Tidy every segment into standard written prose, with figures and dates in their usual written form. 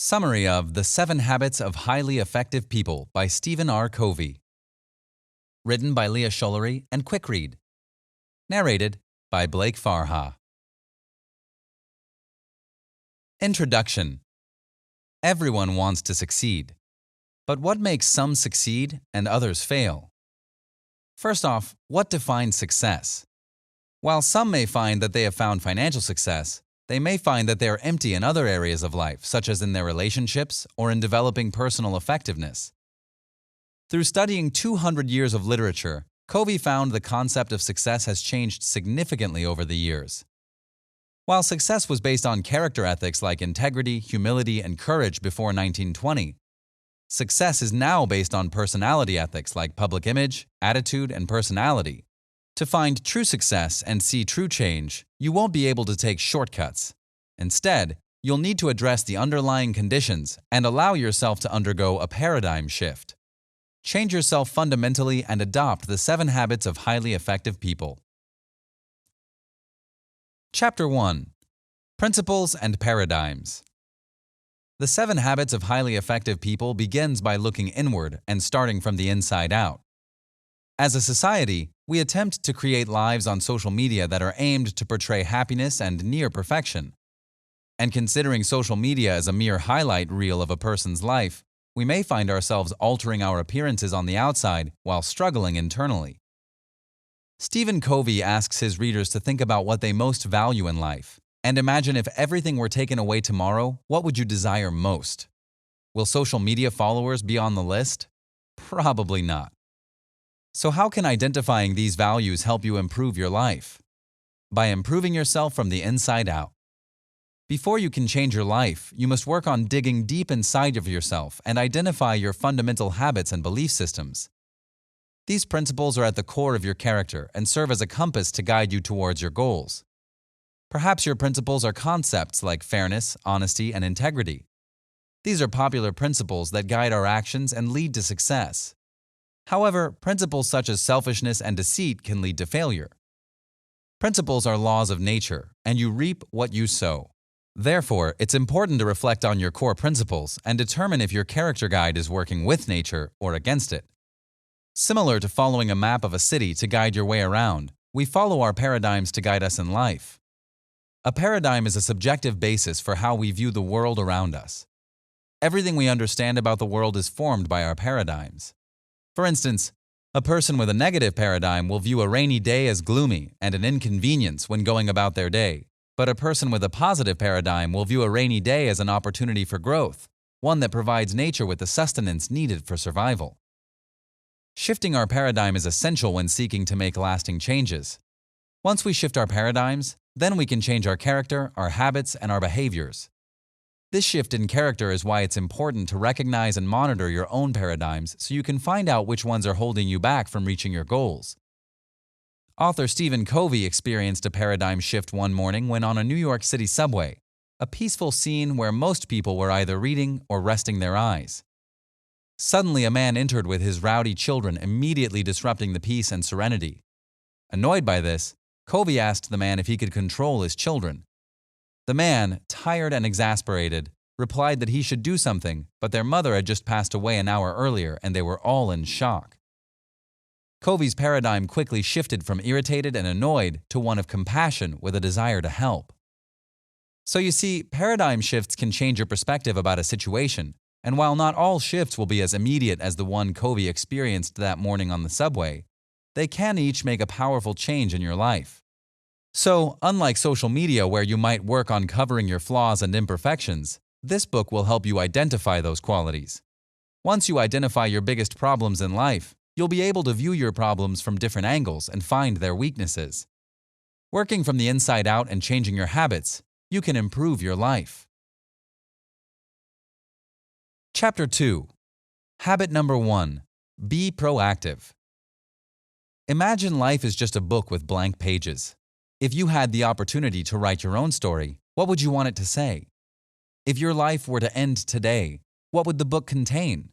Summary of The 7 Habits of Highly Effective People by Stephen Covey. Written by Leah Schullery and Quick Read. Narrated by Blake Farha. Introduction. Everyone wants to succeed. But what makes some succeed and others fail? First off, what defines success? While some may find that they have found financial success, they may find that they are empty in other areas of life, such as in their relationships or in developing personal effectiveness. Through studying 200 years of literature, Covey found the concept of success has changed significantly over the years. While success was based on character ethics like integrity, humility, and courage before 1920, success is now based on personality ethics like public image, attitude, and personality. To find true success and see true change, you won't be able to take shortcuts. Instead, you'll need to address the underlying conditions and allow yourself to undergo a paradigm shift. Change yourself fundamentally and adopt the 7 habits of highly effective people. Chapter 1. Principles and Paradigms. The 7 habits of highly effective people begins by looking inward and starting from the inside out. As a society, we attempt to create lives on social media that are aimed to portray happiness and near perfection. And considering social media as a mere highlight reel of a person's life, we may find ourselves altering our appearances on the outside while struggling internally. Stephen Covey asks his readers to think about what they most value in life, and imagine if everything were taken away tomorrow, what would you desire most? Will social media followers be on the list? Probably not. So how can identifying these values help you improve your life? By improving yourself from the inside out. Before you can change your life, you must work on digging deep inside of yourself and identify your fundamental habits and belief systems. These principles are at the core of your character and serve as a compass to guide you towards your goals. Perhaps your principles are concepts like fairness, honesty, and integrity. These are popular principles that guide our actions and lead to success. However, principles such as selfishness and deceit can lead to failure. Principles are laws of nature, and you reap what you sow. Therefore, it's important to reflect on your core principles and determine if your character guide is working with nature or against it. Similar to following a map of a city to guide your way around, we follow our paradigms to guide us in life. A paradigm is a subjective basis for how we view the world around us. Everything we understand about the world is formed by our paradigms. For instance, a person with a negative paradigm will view a rainy day as gloomy and an inconvenience when going about their day, but a person with a positive paradigm will view a rainy day as an opportunity for growth, one that provides nature with the sustenance needed for survival. Shifting our paradigm is essential when seeking to make lasting changes. Once we shift our paradigms, then we can change our character, our habits, and our behaviors. This shift in character is why it's important to recognize and monitor your own paradigms so you can find out which ones are holding you back from reaching your goals. Author Stephen Covey experienced a paradigm shift one morning when on a New York City subway, a peaceful scene where most people were either reading or resting their eyes. Suddenly, a man entered with his rowdy children, immediately disrupting the peace and serenity. Annoyed by this, Covey asked the man if he could control his children. The man, tired and exasperated, replied that he should do something, but their mother had just passed away an hour earlier and they were all in shock. Covey's paradigm quickly shifted from irritated and annoyed to one of compassion with a desire to help. So you see, paradigm shifts can change your perspective about a situation, and while not all shifts will be as immediate as the one Covey experienced that morning on the subway, they can each make a powerful change in your life. So, unlike social media where you might work on covering your flaws and imperfections, this book will help you identify those qualities. Once you identify your biggest problems in life, you'll be able to view your problems from different angles and find their weaknesses. Working from the inside out and changing your habits, you can improve your life. Chapter 2. Habit number 1. Be proactive. Imagine life is just a book with blank pages. If you had the opportunity to write your own story, what would you want it to say? If your life were to end today, what would the book contain?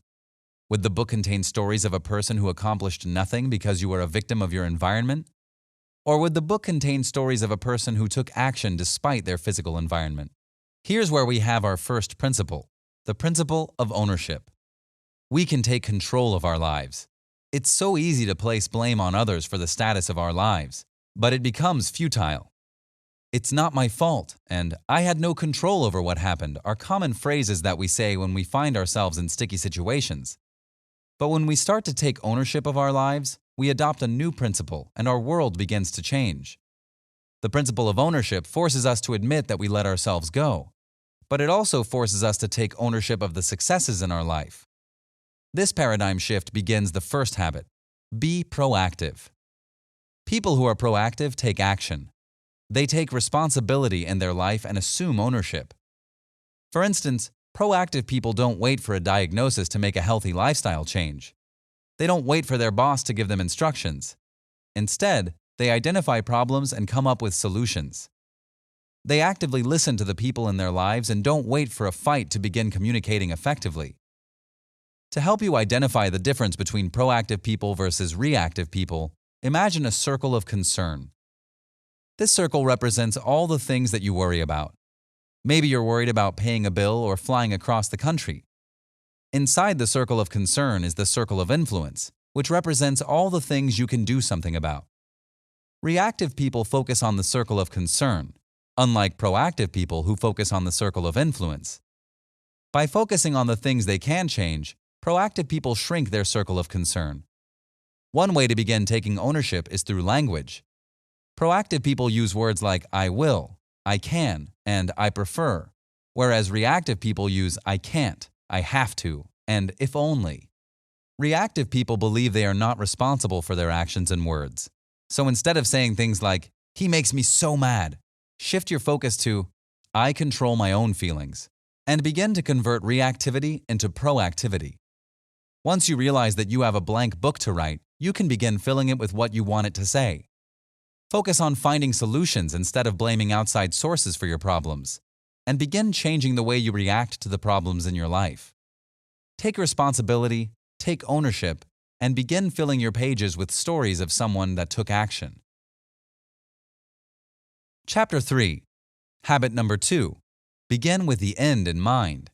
Would the book contain stories of a person who accomplished nothing because you were a victim of your environment? Or would the book contain stories of a person who took action despite their physical environment? Here's where we have our first principle. The principle of ownership. We can take control of our lives. It's so easy to place blame on others for the status of our lives, but it becomes futile. "It's not my fault," and "I had no control over what happened" are common phrases that we say when we find ourselves in sticky situations. But when we start to take ownership of our lives, we adopt a new principle and our world begins to change. The principle of ownership forces us to admit that we let ourselves go, but it also forces us to take ownership of the successes in our life. This paradigm shift begins the first habit: be proactive. People who are proactive take action. They take responsibility in their life and assume ownership. For instance, proactive people don't wait for a diagnosis to make a healthy lifestyle change. They don't wait for their boss to give them instructions. Instead, they identify problems and come up with solutions. They actively listen to the people in their lives and don't wait for a fight to begin communicating effectively. To help you identify the difference between proactive people versus reactive people, imagine a circle of concern. This circle represents all the things that you worry about. Maybe you're worried about paying a bill or flying across the country. Inside the circle of concern is the circle of influence, which represents all the things you can do something about. Reactive people focus on the circle of concern, unlike proactive people who focus on the circle of influence. By focusing on the things they can change, proactive people shrink their circle of concern. One way to begin taking ownership is through language. Proactive people use words like "I will," "I can," and "I prefer," whereas reactive people use "I can't," "I have to," and "if only." Reactive people believe they are not responsible for their actions and words. So instead of saying things like, "He makes me so mad," shift your focus to, "I control my own feelings," and begin to convert reactivity into proactivity. Once you realize that you have a blank book to write, you can begin filling it with what you want it to say. Focus on finding solutions instead of blaming outside sources for your problems, and begin changing the way you react to the problems in your life. Take responsibility, take ownership, and begin filling your pages with stories of someone that took action. Chapter 3. Habit number 2. Begin with the end in mind.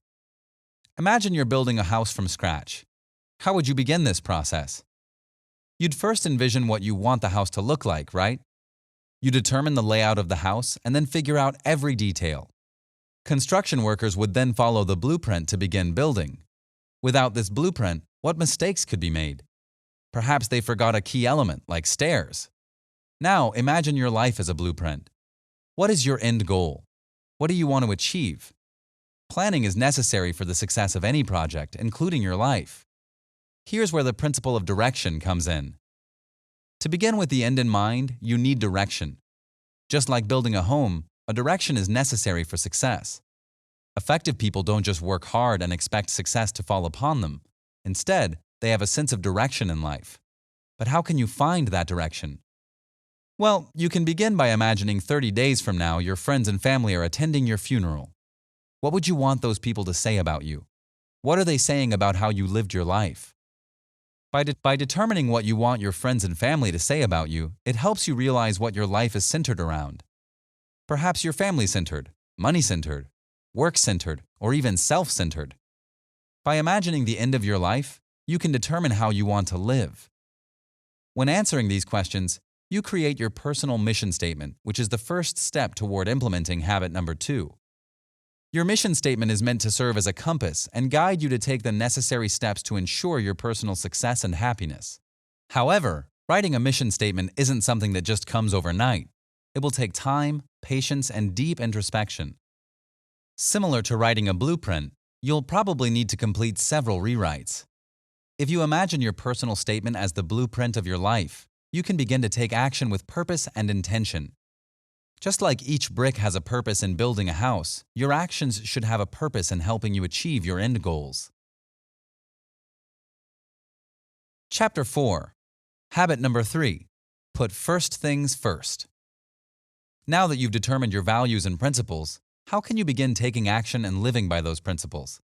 Imagine you're building a house from scratch. How would you begin this process? You'd first envision what you want the house to look like, right? You determine the layout of the house and then figure out every detail. Construction workers would then follow the blueprint to begin building. Without this blueprint, what mistakes could be made? Perhaps they forgot a key element, like stairs. Now, imagine your life as a blueprint. What is your end goal? What do you want to achieve? Planning is necessary for the success of any project, including your life. Here's where the principle of direction comes in. To begin with the end in mind, you need direction. Just like building a home, a direction is necessary for success. Effective people don't just work hard and expect success to fall upon them. Instead, they have a sense of direction in life. But how can you find that direction? Well, you can begin by imagining 30 days from now your friends and family are attending your funeral. What would you want those people to say about you? What are they saying about how you lived your life? By determining what you want your friends and family to say about you, it helps you realize what your life is centered around. Perhaps you're family-centered, money-centered, work-centered, or even self-centered. By imagining the end of your life, you can determine how you want to live. When answering these questions, you create your personal mission statement, which is the first step toward implementing habit number 2. Your mission statement is meant to serve as a compass and guide you to take the necessary steps to ensure your personal success and happiness. However, writing a mission statement isn't something that just comes overnight. It will take time, patience, and deep introspection. Similar to writing a blueprint, you'll probably need to complete several rewrites. If you imagine your personal statement as the blueprint of your life, you can begin to take action with purpose and intention. Just like each brick has a purpose in building a house, your actions should have a purpose in helping you achieve your end goals. Chapter 4. Habit number 3. Put first things first. Now that you've determined your values and principles, how can you begin taking action and living by those principles?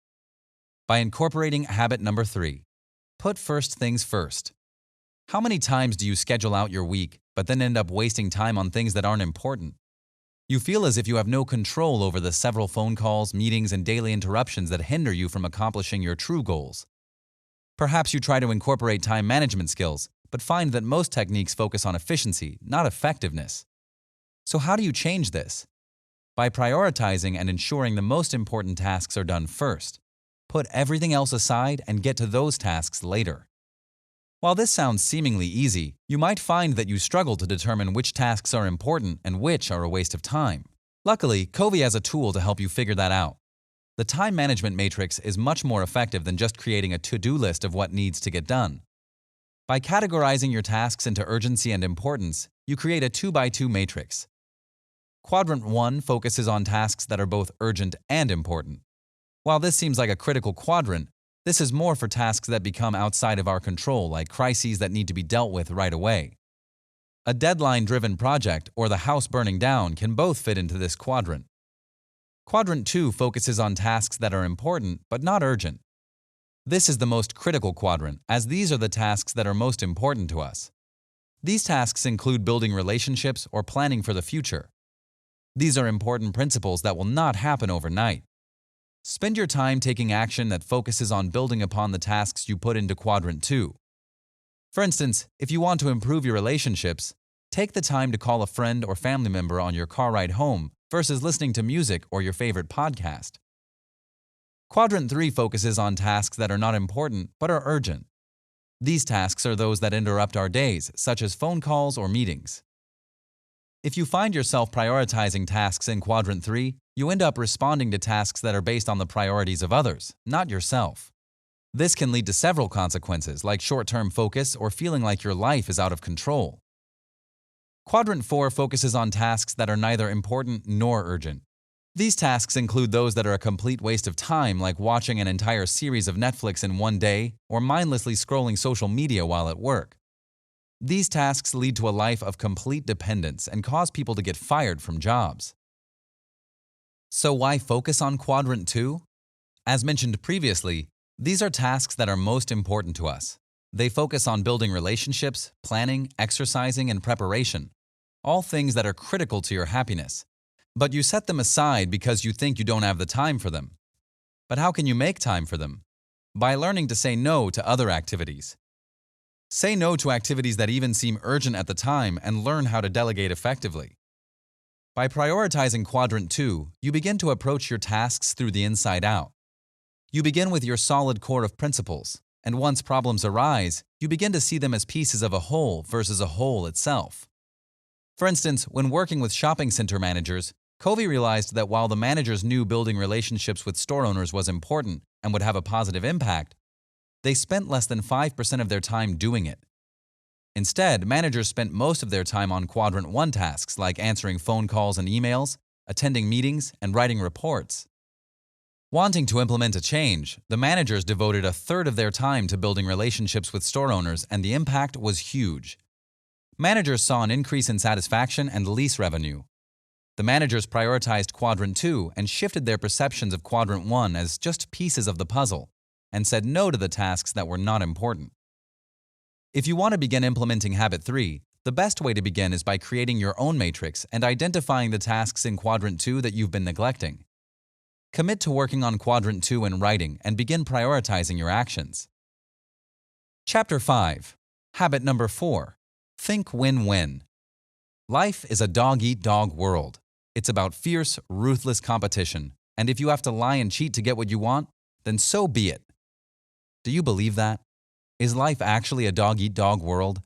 By incorporating habit number 3. Put first things first. How many times do you schedule out your week, but then end up wasting time on things that aren't important? You feel as if you have no control over the several phone calls, meetings, and daily interruptions that hinder you from accomplishing your true goals. Perhaps you try to incorporate time management skills, but find that most techniques focus on efficiency, not effectiveness. So how do you change this? By prioritizing and ensuring the most important tasks are done first. Put everything else aside and get to those tasks later. While this sounds seemingly easy, you might find that you struggle to determine which tasks are important and which are a waste of time. Luckily, Covey has a tool to help you figure that out. The time management matrix is much more effective than just creating a to-do list of what needs to get done. By categorizing your tasks into urgency and importance, you create a 2x2 matrix. Quadrant 1 focuses on tasks that are both urgent and important. While this seems like a critical quadrant, this is more for tasks that become outside of our control, like crises that need to be dealt with right away. A deadline-driven project or the house burning down can both fit into this quadrant. Quadrant 2 focuses on tasks that are important but not urgent. This is the most critical quadrant, as these are the tasks that are most important to us. These tasks include building relationships or planning for the future. These are important principles that will not happen overnight. Spend your time taking action that focuses on building upon the tasks you put into Quadrant 2. For instance, if you want to improve your relationships, take the time to call a friend or family member on your car ride home versus listening to music or your favorite podcast. Quadrant 3 focuses on tasks that are not important but are urgent. These tasks are those that interrupt our days, such as phone calls or meetings. If you find yourself prioritizing tasks in Quadrant 3, you end up responding to tasks that are based on the priorities of others, not yourself. This can lead to several consequences, like short-term focus or feeling like your life is out of control. Quadrant 4 focuses on tasks that are neither important nor urgent. These tasks include those that are a complete waste of time, like watching an entire series of Netflix in one day or mindlessly scrolling social media while at work. These tasks lead to a life of complete dependence and cause people to get fired from jobs. So why focus on Quadrant 2? As mentioned previously, these are tasks that are most important to us. They focus on building relationships, planning, exercising, and preparation, all things that are critical to your happiness. But you set them aside because you think you don't have the time for them. But how can you make time for them? By learning to say no to other activities. Say no to activities that even seem urgent at the time and learn how to delegate effectively. By prioritizing Quadrant 2, you begin to approach your tasks through the inside out. You begin with your solid core of principles, and once problems arise, you begin to see them as pieces of a whole versus a whole itself. For instance, when working with shopping center managers, Covey realized that while the managers knew building relationships with store owners was important and would have a positive impact, they spent less than 5% of their time doing it. Instead, managers spent most of their time on Quadrant 1 tasks like answering phone calls and emails, attending meetings, and writing reports. Wanting to implement a change, the managers devoted a third of their time to building relationships with store owners, and the impact was huge. Managers saw an increase in satisfaction and lease revenue. The managers prioritized Quadrant 2 and shifted their perceptions of Quadrant 1 as just pieces of the puzzle, and said no to the tasks that were not important. If you want to begin implementing Habit 3, the best way to begin is by creating your own matrix and identifying the tasks in Quadrant 2 that you've been neglecting. Commit to working on Quadrant 2 in writing and begin prioritizing your actions. Chapter 5. Habit number 4. Think win-win. Life is a dog-eat-dog world. It's about fierce, ruthless competition, and if you have to lie and cheat to get what you want, then so be it. Do you believe that? Is life actually a dog-eat-dog world?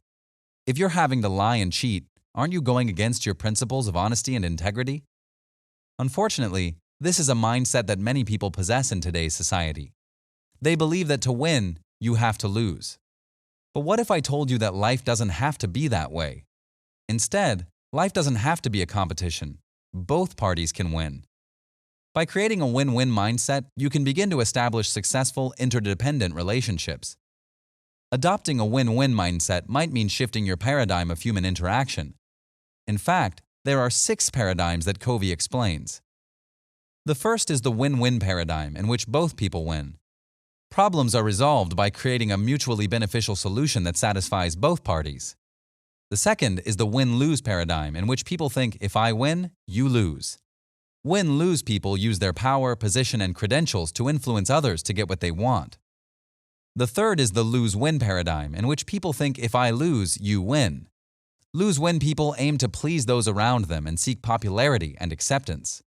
If you're having to lie and cheat, aren't you going against your principles of honesty and integrity? Unfortunately, this is a mindset that many people possess in today's society. They believe that to win, you have to lose. But what if I told you that life doesn't have to be that way? Instead, life doesn't have to be a competition. Both parties can win. By creating a win-win mindset, you can begin to establish successful, interdependent relationships. Adopting a win-win mindset might mean shifting your paradigm of human interaction. In fact, there are 6 paradigms that Covey explains. The first is the win-win paradigm, in which both people win. Problems are resolved by creating a mutually beneficial solution that satisfies both parties. The second is the win-lose paradigm, in which people think if I win, you lose. Win-lose people use their power, position, and credentials to influence others to get what they want. The third is the lose-win paradigm, in which people think if I lose, you win. Lose-win people aim to please those around them and seek popularity and acceptance.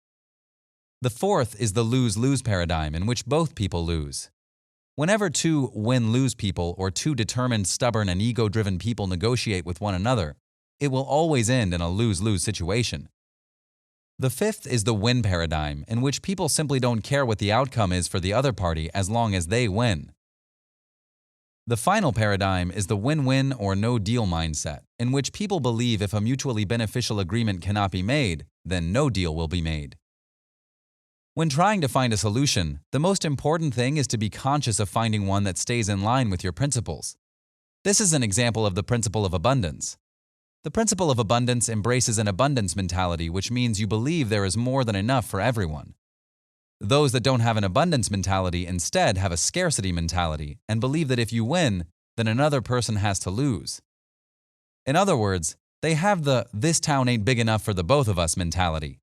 The fourth is the lose-lose paradigm, in which both people lose. Whenever two win-lose people or two determined, stubborn, and ego-driven people negotiate with one another, it will always end in a lose-lose situation. The fifth is the win paradigm, in which people simply don't care what the outcome is for the other party as long as they win. The final paradigm is the win-win or no-deal mindset, in which people believe if a mutually beneficial agreement cannot be made, then no deal will be made. When trying to find a solution, the most important thing is to be conscious of finding one that stays in line with your principles. This is an example of the principle of abundance. The principle of abundance embraces an abundance mentality, which means you believe there is more than enough for everyone. Those that don't have an abundance mentality instead have a scarcity mentality and believe that if you win, then another person has to lose. In other words, they have the "this town ain't big enough for the both of us" mentality.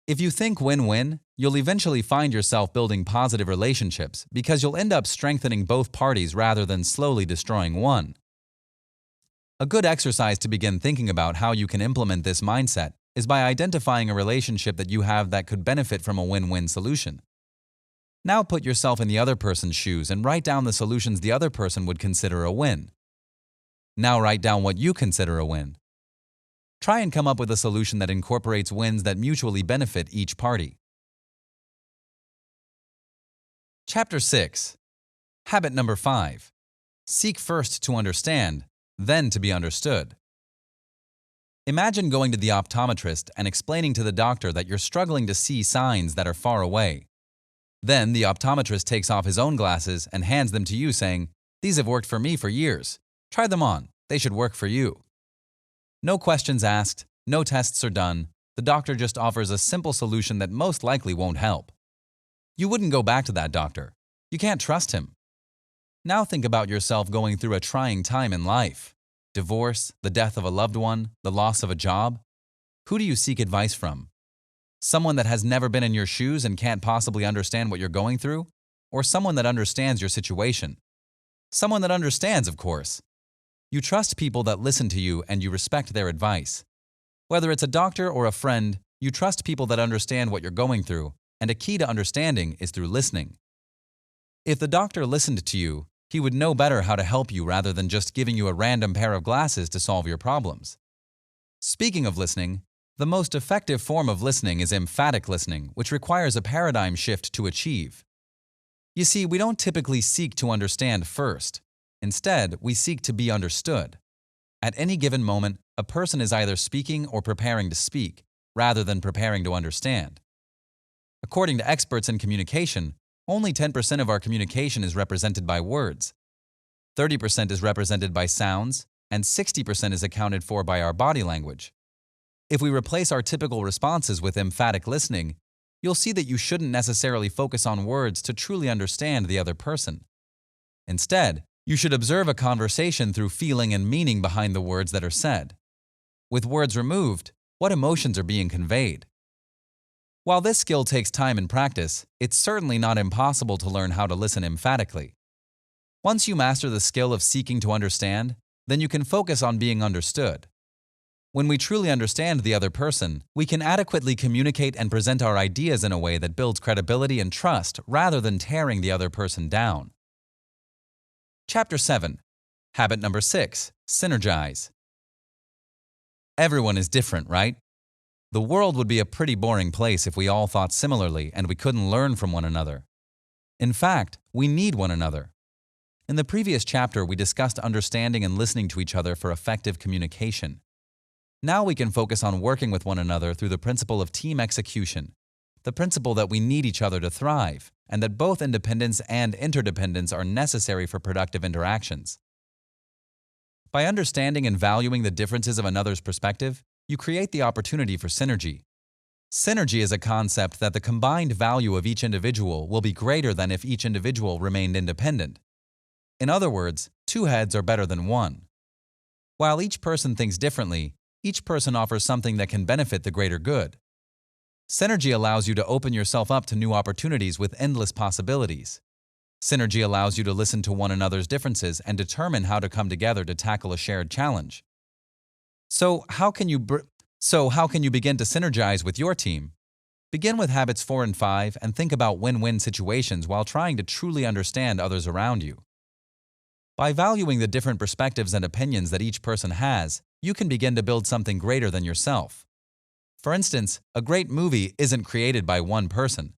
If you think win-win, you'll eventually find yourself building positive relationships because you'll end up strengthening both parties rather than slowly destroying one. A good exercise to begin thinking about how you can implement this mindset is by identifying a relationship that you have that could benefit from a win-win solution. Now put yourself in the other person's shoes and write down the solutions the other person would consider a win. Now write down what you consider a win. Try and come up with a solution that incorporates wins that mutually benefit each party. Chapter 6. Habit number 5. Seek first to understand, then to be understood. Imagine going to the optometrist and explaining to the doctor that you're struggling to see signs that are far away. Then the optometrist takes off his own glasses and hands them to you, saying, "These have worked for me for years. Try them on. They should work for you." No questions asked, no tests are done. The doctor just offers a simple solution that most likely won't help. You wouldn't go back to that doctor. You can't trust him. Now think about yourself going through a trying time in life. Divorce, the death of a loved one, the loss of a job. Who do you seek advice from? Someone that has never been in your shoes and can't possibly understand what you're going through? Or someone that understands your situation? Someone that understands, of course. You trust people that listen to you and you respect their advice. Whether it's a doctor or a friend, you trust people that understand what you're going through, and a key to understanding is through listening. If the doctor listened to you, he would know better how to help you rather than just giving you a random pair of glasses to solve your problems. Speaking of listening, the most effective form of listening is emphatic listening, which requires a paradigm shift to achieve. You see, we don't typically seek to understand first. Instead, we seek to be understood. At any given moment, a person is either speaking or preparing to speak, rather than preparing to understand. According to experts in communication, only 10% of our communication is represented by words. 30% is represented by sounds, and 60% is accounted for by our body language. If we replace our typical responses with emphatic listening, you'll see that you shouldn't necessarily focus on words to truly understand the other person. Instead, you should observe a conversation through feeling and meaning behind the words that are said. With words removed, what emotions are being conveyed? While this skill takes time and practice, it's certainly not impossible to learn how to listen emphatically. Once you master the skill of seeking to understand, then you can focus on being understood. When we truly understand the other person, we can adequately communicate and present our ideas in a way that builds credibility and trust rather than tearing the other person down. Chapter 7. Habit number 6. Synergize. Everyone is different, right? The world would be a pretty boring place if we all thought similarly and we couldn't learn from one another. In fact, we need one another. In the previous chapter, we discussed understanding and listening to each other for effective communication. Now we can focus on working with one another through the principle of team execution, the principle that we need each other to thrive, and that both independence and interdependence are necessary for productive interactions. By understanding and valuing the differences of another's perspective, you create the opportunity for synergy. Synergy is a concept that the combined value of each individual will be greater than if each individual remained independent. In other words, two heads are better than one. While each person thinks differently, each person offers something that can benefit the greater good. Synergy allows you to open yourself up to new opportunities with endless possibilities. Synergy allows you to listen to one another's differences and determine how to come together to tackle a shared challenge. So how can you begin to synergize with your team? Begin with habits 4 and 5 and think about win-win situations while trying to truly understand others around you. By valuing the different perspectives and opinions that each person has, you can begin to build something greater than yourself. For instance, a great movie isn't created by one person.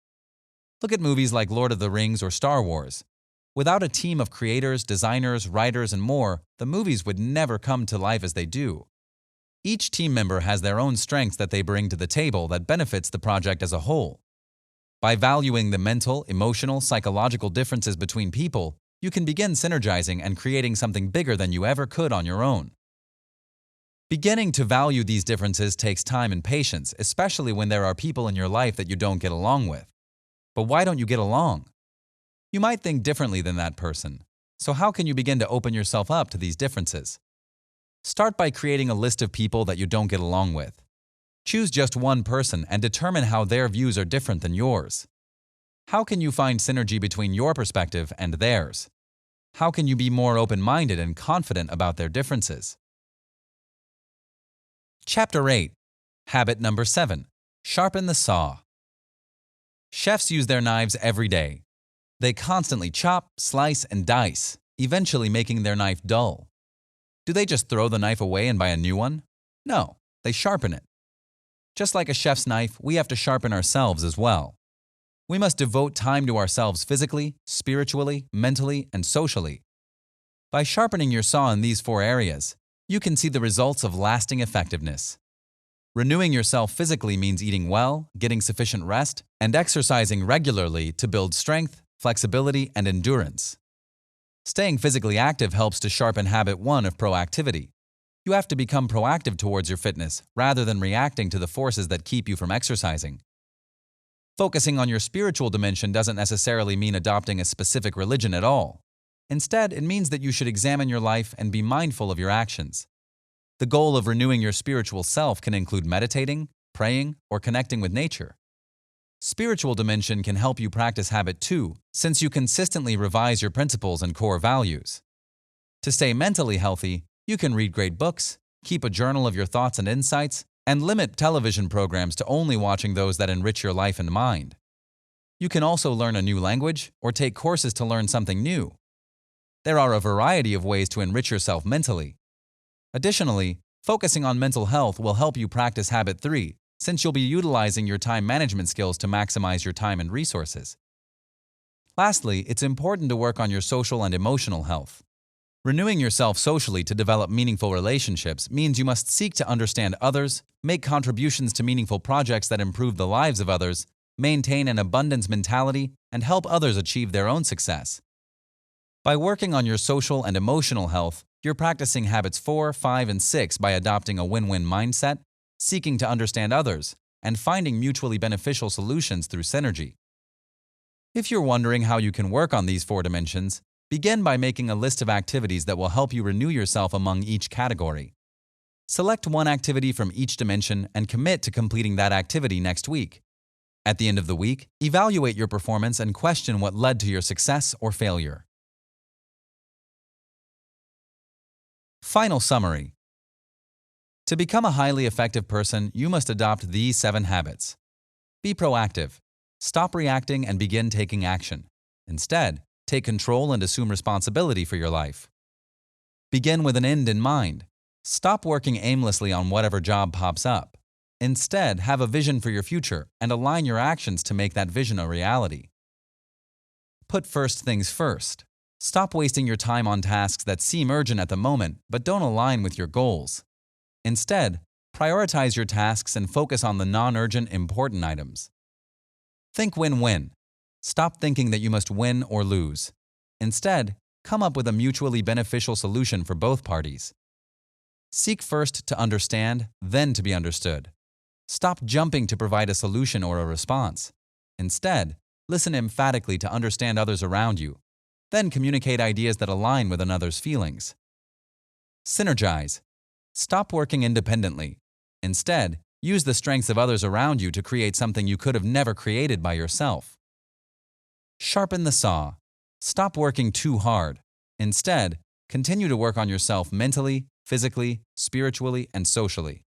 Look at movies like Lord of the Rings or Star Wars. Without a team of creators, designers, writers, and more, the movies would never come to life as they do. Each team member has their own strengths that they bring to the table that benefits the project as a whole. By valuing the mental, emotional, psychological differences between people, you can begin synergizing and creating something bigger than you ever could on your own. Beginning to value these differences takes time and patience, especially when there are people in your life that you don't get along with. But why don't you get along? You might think differently than that person. So how can you begin to open yourself up to these differences? Start by creating a list of people that you don't get along with. Choose just one person and determine how their views are different than yours. How can you find synergy between your perspective and theirs? How can you be more open-minded and confident about their differences? Chapter 8. Habit number 7. Sharpen the saw. Chefs use their knives every day. They constantly chop, slice, and dice, eventually making their knife dull. Do they just throw the knife away and buy a new one? No, they sharpen it. Just like a chef's knife, we have to sharpen ourselves as well. We must devote time to ourselves physically, spiritually, mentally, and socially. By sharpening your saw in these 4 areas, you can see the results of lasting effectiveness. Renewing yourself physically means eating well, getting sufficient rest, and exercising regularly to build strength, flexibility, and endurance. Staying physically active helps to sharpen habit 1 of proactivity. You have to become proactive towards your fitness rather than reacting to the forces that keep you from exercising. Focusing on your spiritual dimension doesn't necessarily mean adopting a specific religion at all. Instead, it means that you should examine your life and be mindful of your actions. The goal of renewing your spiritual self can include meditating, praying, or connecting with nature. Spiritual dimension can help you practice habit 2, since you consistently revise your principles and core values. To stay mentally healthy, you can read great books, keep a journal of your thoughts and insights, and limit television programs to only watching those that enrich your life and mind. You can also learn a new language or take courses to learn something new. There are a variety of ways to enrich yourself mentally. Additionally, focusing on mental health will help you practice habit 3, since you'll be utilizing your time management skills to maximize your time and resources. Lastly, it's important to work on your social and emotional health. Renewing yourself socially to develop meaningful relationships means you must seek to understand others, make contributions to meaningful projects that improve the lives of others, maintain an abundance mentality, and help others achieve their own success. By working on your social and emotional health, you're practicing habits 4, 5, and 6 by adopting a win-win mindset, seeking to understand others, and finding mutually beneficial solutions through synergy. If you're wondering how you can work on these 4 dimensions, begin by making a list of activities that will help you renew yourself among each category. Select one activity from each dimension and commit to completing that activity next week. At the end of the week, evaluate your performance and question what led to your success or failure. Final summary. To become a highly effective person, you must adopt these 7 habits. Be proactive. Stop reacting and begin taking action. Instead, take control and assume responsibility for your life. Begin with an end in mind. Stop working aimlessly on whatever job pops up. Instead, have a vision for your future and align your actions to make that vision a reality. Put first things first. Stop wasting your time on tasks that seem urgent at the moment but don't align with your goals. Instead, prioritize your tasks and focus on the non-urgent, important items. Think win-win. Stop thinking that you must win or lose. Instead, come up with a mutually beneficial solution for both parties. Seek first to understand, then to be understood. Stop jumping to provide a solution or a response. Instead, listen emphatically to understand others around you. Then communicate ideas that align with another's feelings. Synergize. Stop working independently. Instead, use the strengths of others around you to create something you could have never created by yourself. Sharpen the saw. Stop working too hard. Instead, continue to work on yourself mentally, physically, spiritually, and socially.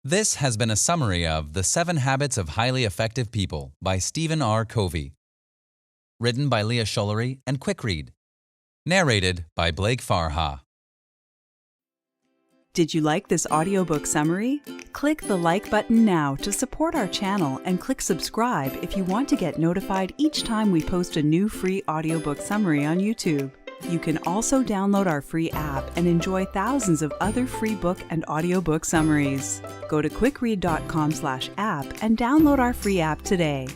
This has been a summary of The 7 Habits of Highly Effective People by Stephen R. Covey. Written by Leah Schullery and Quick Read. Narrated by Blake Farha. Did you like this audiobook summary? Click the like button now to support our channel and click subscribe if you want to get notified each time we post a new free audiobook summary on YouTube. You can also download our free app and enjoy thousands of other free book and audiobook summaries. Go to quickread.com/app and download our free app today.